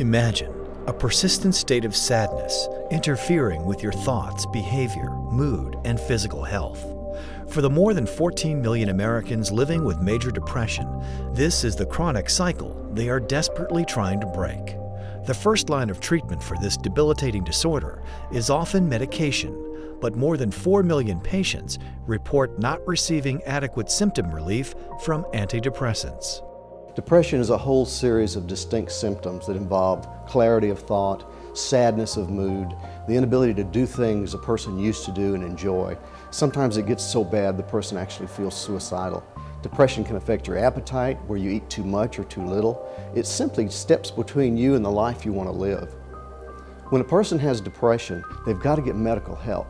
Imagine a persistent state of sadness interfering with your thoughts, behavior, mood, and physical health. For the more than 14 million Americans living with major depression, this is the chronic cycle they are desperately trying to break. The first line of treatment for this debilitating disorder is often medication, but more than 4 million patients report not receiving adequate symptom relief from antidepressants. Depression is a whole series of distinct symptoms that involve clarity of thought, sadness of mood, the inability to do things a person used to do and enjoy. Sometimes it gets so bad the person actually feels suicidal. Depression can affect your appetite, where you eat too much or too little. It simply steps between you and the life you want to live. When a person has depression, they've got to get medical help.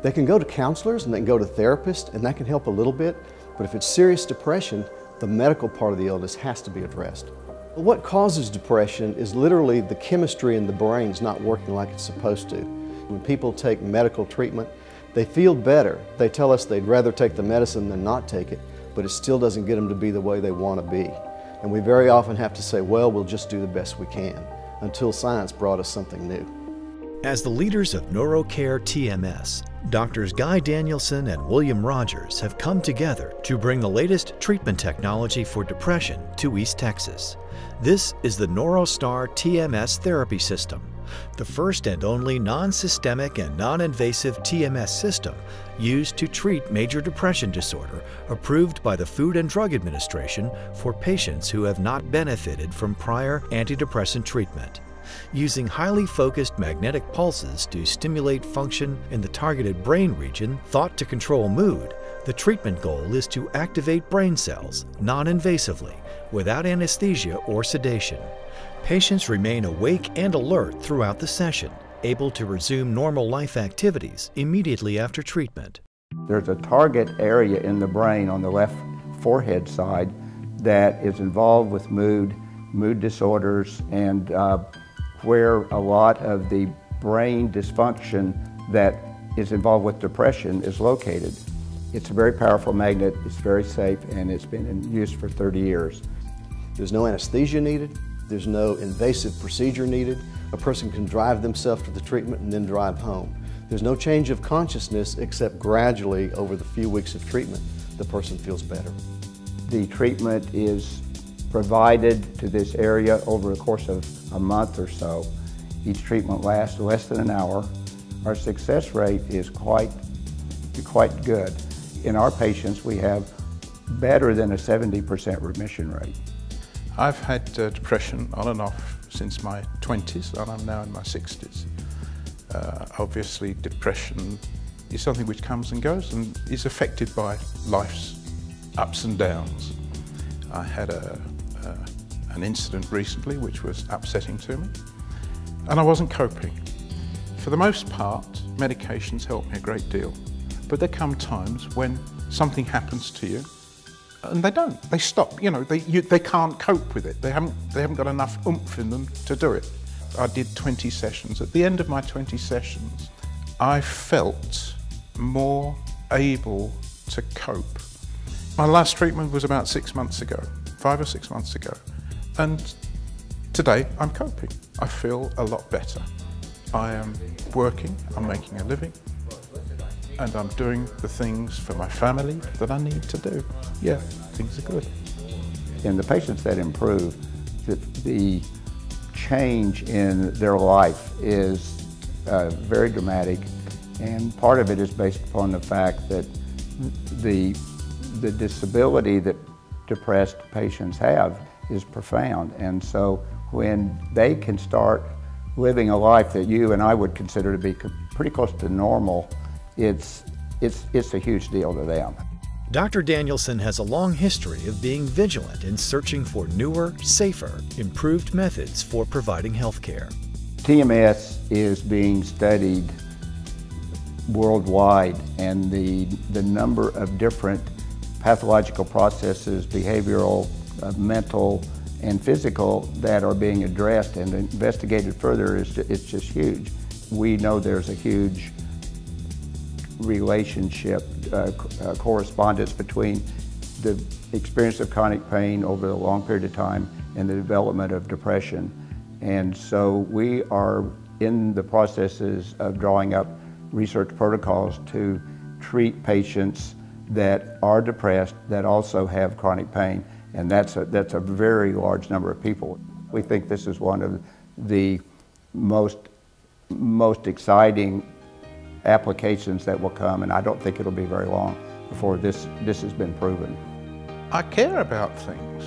They can go to counselors and they can go to therapists, and that can help a little bit, but if it's serious depression, the medical part of the illness has to be addressed. What causes depression is literally the chemistry in the brain's not working like it's supposed to. When people take medical treatment, they feel better. They tell us they'd rather take the medicine than not take it, but it still doesn't get them to be the way they want to be. And we very often have to say, well, we'll just do the best we can, until science brought us something new. As the leaders of NeuroCare TMS, Doctors Guy Danielson and William Rogers have come together to bring the latest treatment technology for depression to East Texas. This is the NeuroStar TMS therapy system, the first and only non-systemic and non-invasive TMS system used to treat major depression disorder approved by the Food and Drug Administration for patients who have not benefited from prior antidepressant treatment. Using highly focused magnetic pulses to stimulate function in the targeted brain region thought to control mood, the treatment goal is to activate brain cells non-invasively without anesthesia or sedation. Patients remain awake and alert throughout the session, able to resume normal life activities immediately after treatment. There's a target area in the brain on the left forehead side that is involved with mood disorders, and where a lot of the brain dysfunction that is involved with depression is located. It's a very powerful magnet, it's very safe, and it's been in use for 30 years. There's no anesthesia needed, there's no invasive procedure needed. A person can drive themselves to the treatment and then drive home. There's no change of consciousness except gradually over the few weeks of treatment, the person feels better. The treatment is provided to this area over the course of a month or so. Each treatment lasts less than an hour. Our success rate is quite good. In our patients, we have better than a 70% remission rate. I've had depression on and off since my 20s, and I'm now in my 60s. Obviously, depression is something which comes and goes and is affected by life's ups and downs. I had an incident recently which was upsetting to me, and I wasn't coping. For the most part, medications help me a great deal, but there come times when something happens to you and they don't. They stop. You know, they can't cope with it. They haven't got enough oomph in them to do it. I did 20 sessions. At the end of my 20 sessions, I felt more able to cope. My last treatment was about 6 months ago, 5 or 6 months ago. And today I'm coping. I feel a lot better. I am working, I'm making a living, and I'm doing the things for my family that I need to do. Yeah, things are good. In the patients that improve, the change in their life is very dramatic, and part of it is based upon the fact that the disability that depressed patients have is profound. And so when they can start living a life that you and I would consider to be pretty close to normal, it's a huge deal to them. Dr. Danielson has a long history of being vigilant in searching for newer, safer, improved methods for providing health care. TMS is being studied worldwide, and the number of different pathological processes, behavioral, mental, and physical, that are being addressed and investigated further it's just huge. We know there's a huge relationship, correspondence between the experience of chronic pain over a long period of time and the development of depression. And so we are in the processes of drawing up research protocols to treat patients that are depressed that also have chronic pain, and that's a very large number of people. We think this is one of the most exciting applications that will come, and I don't think it'll be very long before this has been proven. I care about things.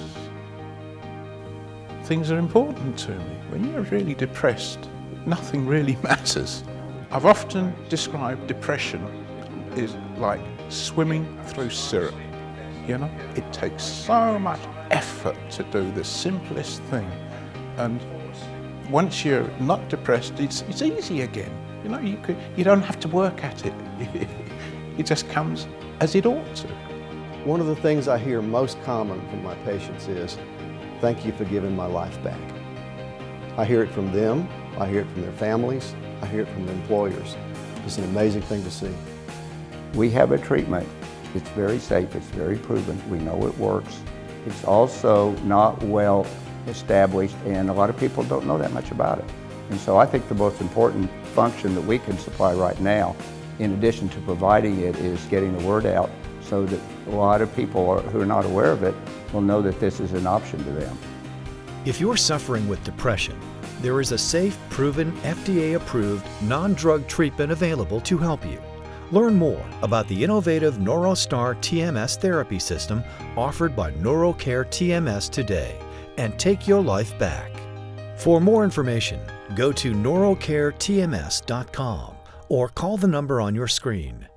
Things are important to me. When you're really depressed, nothing really matters. I've often described depression as like swimming through syrup. You know, it takes so much effort to do the simplest thing, and once you're not depressed, it's easy again. You know, you don't have to work at it. It just comes as it ought to. One of the things I hear most common from my patients is, "Thank you for giving my life back." I hear it from them, I hear it from their families, I hear it from their employers. It's an amazing thing to see. We have a treatment. It's very safe, it's very proven, we know it works. It's also not well established, and a lot of people don't know that much about it. And so I think the most important function that we can supply right now, in addition to providing it, is getting the word out so that a lot of people who are not aware of it will know that this is an option to them. If you're suffering with depression, there is a safe, proven, FDA-approved, non-drug treatment available to help you. Learn more about the innovative NeuroStar TMS therapy system offered by NeuroCare TMS today and take your life back. For more information, go to neurocaretms.com or call the number on your screen.